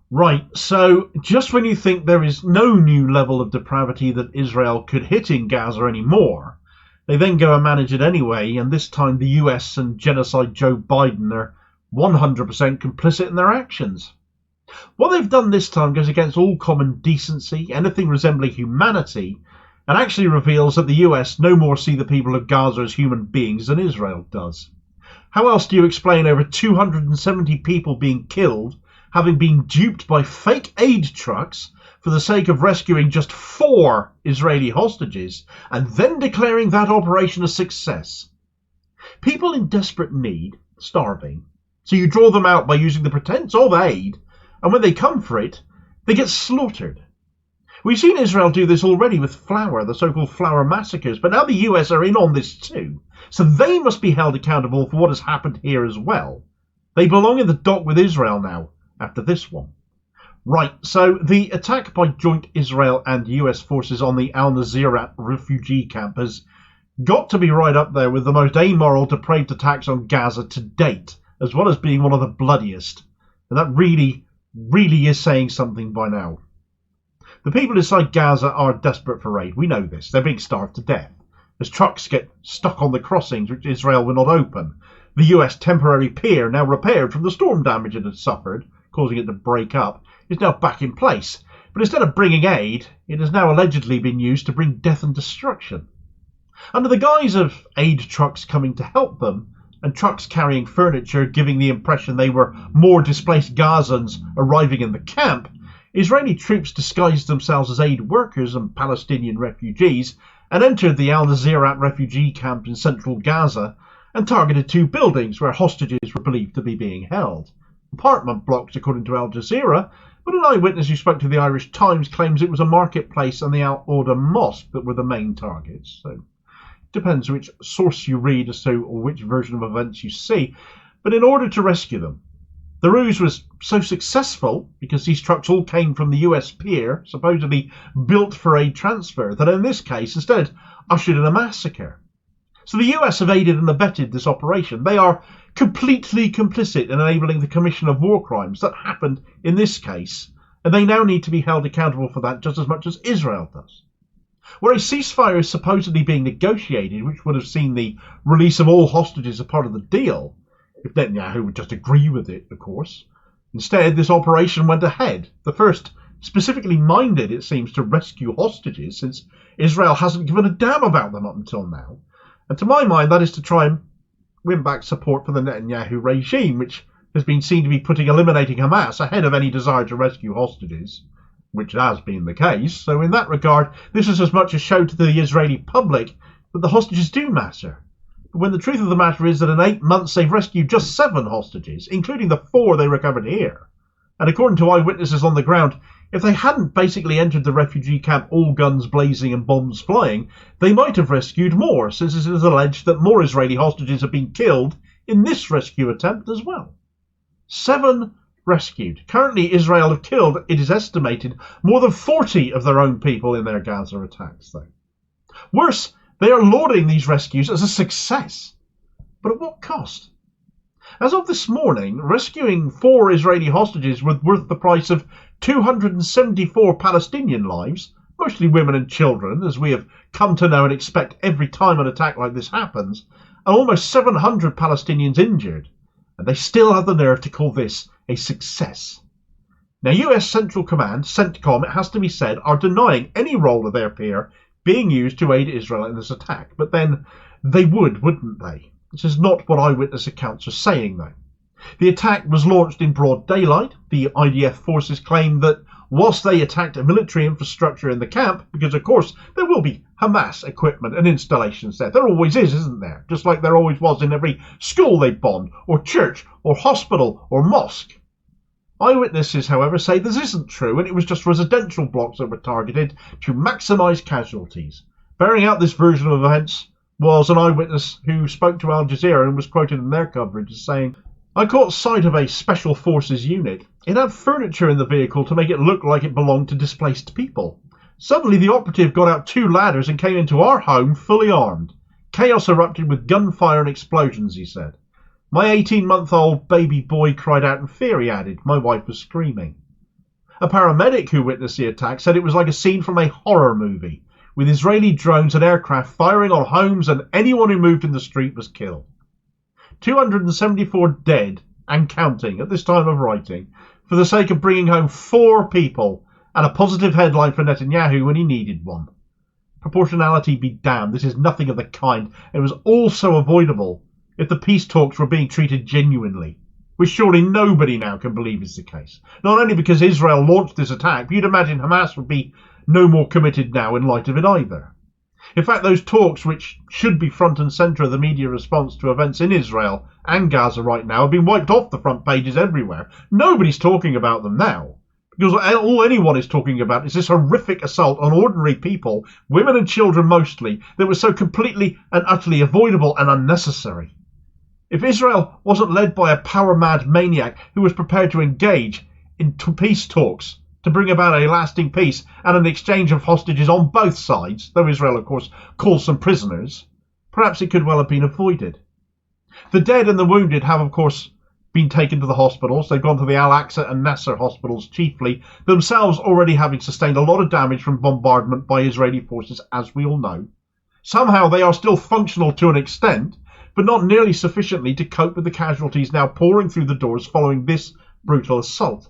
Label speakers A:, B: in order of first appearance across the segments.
A: Right, so just when you think there is no new level of depravity that Israel could hit in Gaza anymore, they then go and manage it anyway, and this time the US and Genocide Joe Biden are 100% complicit in their actions. What they've done this time goes against all common decency, anything resembling humanity, and actually reveals that the US no more see the people of Gaza as human beings than Israel does. How else do you explain over 270 people being killed, having been duped by fake aid trucks for the sake of rescuing just 4 Israeli hostages, and then declaring that operation a success? People in desperate need, starving, so you draw them out by using the pretense of aid, and when they come for it, they get slaughtered. We've seen Israel do this already with flour, the so-called flour massacres, but now the US are in on this too, so they must be held accountable for what has happened here as well. They belong in the dock with Israel now, after this one. Right, so the attack by joint Israel and US forces on the al-Nuseirat refugee camp has got to be right up there with the most amoral, depraved attacks on Gaza to date, as well as being one of the bloodiest. And that really is saying something by now. The people inside Gaza are desperate for aid. We know this. They're being starved to death. As trucks get stuck on the crossings which Israel will not open, the US temporary pier, now repaired from the storm damage it had suffered, causing it to break up, is now back in place. But instead of bringing aid, it has now allegedly been used to bring death and destruction. Under the guise of aid trucks coming to help them, and trucks carrying furniture giving the impression they were more displaced Gazans arriving in the camp, Israeli troops disguised themselves as aid workers and Palestinian refugees and entered the al-Nuseirat refugee camp in central Gaza and targeted 2 buildings where hostages were believed to be being held. Apartment blocks, according to Al Jazeera, but an eyewitness who spoke to the Irish Times claims it was a marketplace and the Al-Orda mosque that were the main targets. So it depends which source you read as to or which version of events you see. But in order to rescue them, the ruse was so successful, because these trucks all came from the US pier, supposedly built for aid transfer, that in this case instead ushered in a massacre. So the US have aided and abetted this operation. They are completely complicit in enabling the commission of war crimes that happened in this case, and they now need to be held accountable for that just as much as Israel does. Where a ceasefire is supposedly being negotiated, which would have seen the release of all hostages as part of the deal, if Netanyahu would just agree with it, of course. Instead, this operation went ahead. The first specifically minded, it seems, to rescue hostages, since Israel hasn't given a damn about them up until now. And to my mind, that is to try and win back support for the Netanyahu regime, which has been seen to be putting eliminating Hamas ahead of any desire to rescue hostages, which has been the case. So in that regard, this is as much a show to the Israeli public that the hostages do matter. But when the truth of the matter is that in 8 months they've rescued just 7 hostages, including the 4 they recovered here. And according to eyewitnesses on the ground, if they hadn't basically entered the refugee camp all guns blazing and bombs flying, they might have rescued more, since it is alleged that more Israeli hostages have been killed in this rescue attempt as well. 7 rescued. Currently, Israel have killed, it is estimated, more than 40 of their own people in their Gaza attacks, though. Worse, they are lauding these rescues as a success. But at what cost? As of this morning, rescuing 4 Israeli hostages was worth the price of 274 Palestinian lives, mostly women and children, as we have come to know and expect every time an attack like this happens, and almost 700 Palestinians injured. And they still have the nerve to call this a success. Now, US Central Command, CENTCOM, it has to be said, are denying any role of their peer being used to aid Israel in this attack. But then they would, wouldn't they? This is not what eyewitness accounts are saying, though. The attack was launched in broad daylight. The IDF forces claim that whilst they attacked a military infrastructure in the camp, because of course there will be Hamas equipment and installations there. There always is, isn't there? Just like there always was in every school they bombed, or church, or hospital, or mosque. Eyewitnesses, however, say this isn't true, and it was just residential blocks that were targeted to maximise casualties. Bearing out this version of events was an eyewitness who spoke to Al Jazeera and was quoted in their coverage as saying, "I caught sight of a special forces unit. It had furniture in the vehicle to make it look like it belonged to displaced people. Suddenly the operative got out 2 ladders and came into our home fully armed. Chaos erupted with gunfire and explosions," he said. "My 18-month-old baby boy cried out in fear," he added. "My wife was screaming." A paramedic who witnessed the attack said it was like a scene from a horror movie, with Israeli drones and aircraft firing on homes, and anyone who moved in the street was killed. 274 dead and counting at this time of writing, for the sake of bringing home 4 people and a positive headline for Netanyahu when he needed one. Proportionality be damned, this is nothing of the kind. It was also avoidable if the peace talks were being treated genuinely, which surely nobody now can believe is the case. Not only because Israel launched this attack, but you'd imagine Hamas would be no more committed now in light of it either. In fact, those talks, which should be front and centre of the media response to events in Israel and Gaza right now, have been wiped off the front pages everywhere. Nobody's talking about them now, because all anyone is talking about is this horrific assault on ordinary people, women and children mostly, that was so completely and utterly avoidable and unnecessary. If Israel wasn't led by a power-mad maniac who was prepared to engage in peace talks to bring about a lasting peace and an exchange of hostages on both sides, though Israel, of course, calls them prisoners, perhaps it could well have been avoided. The dead and the wounded have, of course, been taken to the hospitals. They've gone to the al-aqsa and Nasser hospitals chiefly, themselves already having sustained a lot of damage from bombardment by Israeli forces, as we all know. Somehow they are still functional to an extent, but not nearly sufficiently to cope with the casualties now pouring through the doors following this brutal assault.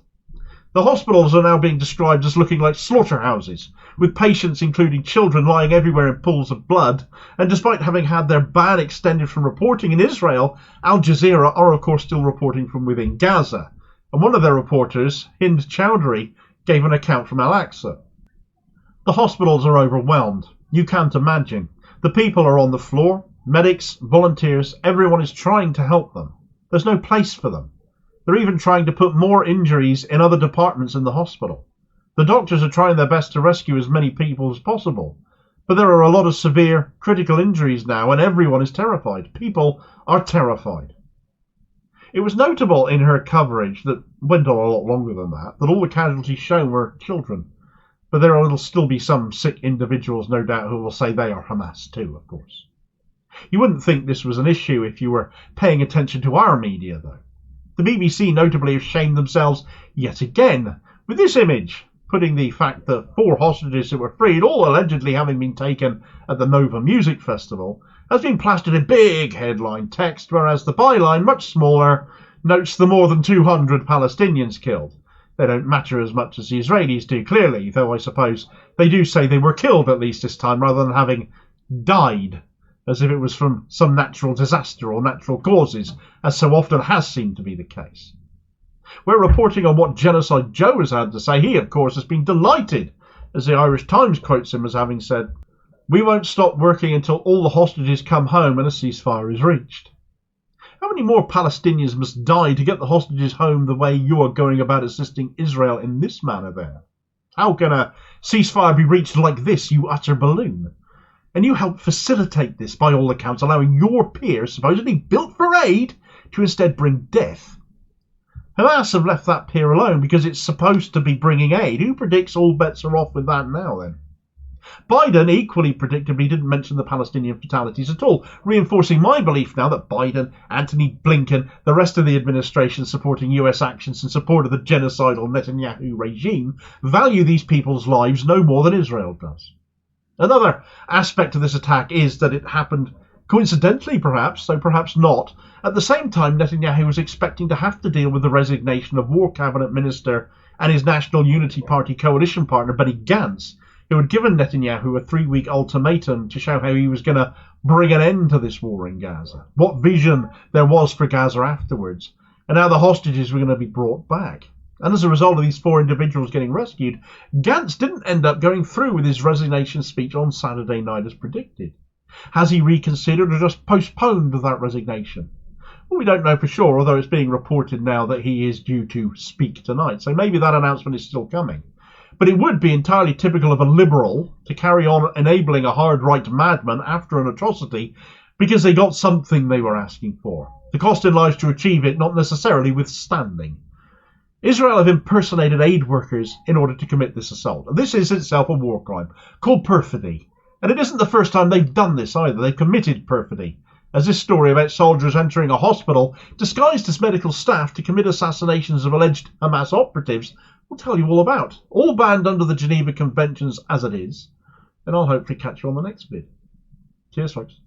A: The hospitals are now being described as looking like slaughterhouses, with patients, including children, lying everywhere in pools of blood, and despite having had their ban extended from reporting in Israel, Al Jazeera are of course still reporting from within Gaza, and one of their reporters, Hind Chowdhury, gave an account from al-Aqsa. The hospitals are overwhelmed. You can't imagine. The people are on the floor, medics, volunteers, everyone is trying to help them. There's no place for them. They're even trying to put more injuries in other departments in the hospital. The doctors are trying their best to rescue as many people as possible. But there are a lot of severe, critical injuries now, and everyone is terrified. People are terrified. It was notable in her coverage, that went on a lot longer than that all the casualties shown were children. But there will still be some sick individuals, no doubt, who will say they are Hamas too, of course. You wouldn't think this was an issue if you were paying attention to our media, though. The BBC notably have shamed themselves yet again with this image, putting the fact that 4 hostages that were freed, all allegedly having been taken at the Nova Music Festival, has been plastered in big headline text, whereas the byline, much smaller, notes the more than 200 Palestinians killed. They don't matter as much as the Israelis do, clearly, though I suppose they do say they were killed at least this time, rather than having died, as if it was from some natural disaster or natural causes, as so often has seemed to be the case. We're reporting on what Genocide Joe has had to say. He, of course, has been delighted, as the Irish Times quotes him as having said, "We won't stop working until all the hostages come home and a ceasefire is reached." How many more Palestinians must die to get the hostages home the way you are going about assisting Israel in this manner there? How can a ceasefire be reached like this, you utter balloon? And you help facilitate this, by all accounts, allowing your peers, supposedly built for aid, to instead bring death. Hamas have left that peer alone because it's supposed to be bringing aid. Who predicts all bets are off with that now, then? Biden, equally predictably, didn't mention the Palestinian fatalities at all, reinforcing my belief now that Biden, Antony Blinken, the rest of the administration supporting US actions in support of the genocidal Netanyahu regime, value these people's lives no more than Israel does. Another aspect of this attack is that it happened coincidentally, perhaps, though perhaps not, at the same time Netanyahu was expecting to have to deal with the resignation of War Cabinet Minister and his National Unity Party coalition partner Benny Gantz, who had given Netanyahu a 3-week ultimatum to show how he was going to bring an end to this war in Gaza, what vision there was for Gaza afterwards, and how the hostages were going to be brought back. And as a result of these 4 individuals getting rescued, Gantz didn't end up going through with his resignation speech on Saturday night as predicted. Has he reconsidered or just postponed that resignation? Well, we don't know for sure, although it's being reported now that he is due to speak tonight, so maybe that announcement is still coming. But it would be entirely typical of a liberal to carry on enabling a hard-right madman after an atrocity because they got something they were asking for. The cost in lives to achieve it not necessarily withstanding. Israel have impersonated aid workers in order to commit this assault. And this is itself a war crime called perfidy. And it isn't the first time they've done this either. They've committed perfidy, as this story about soldiers entering a hospital disguised as medical staff to commit assassinations of alleged Hamas operatives we'll tell you all about. All banned under the Geneva Conventions as it is. And I'll hopefully catch you on the next vid. Cheers, folks.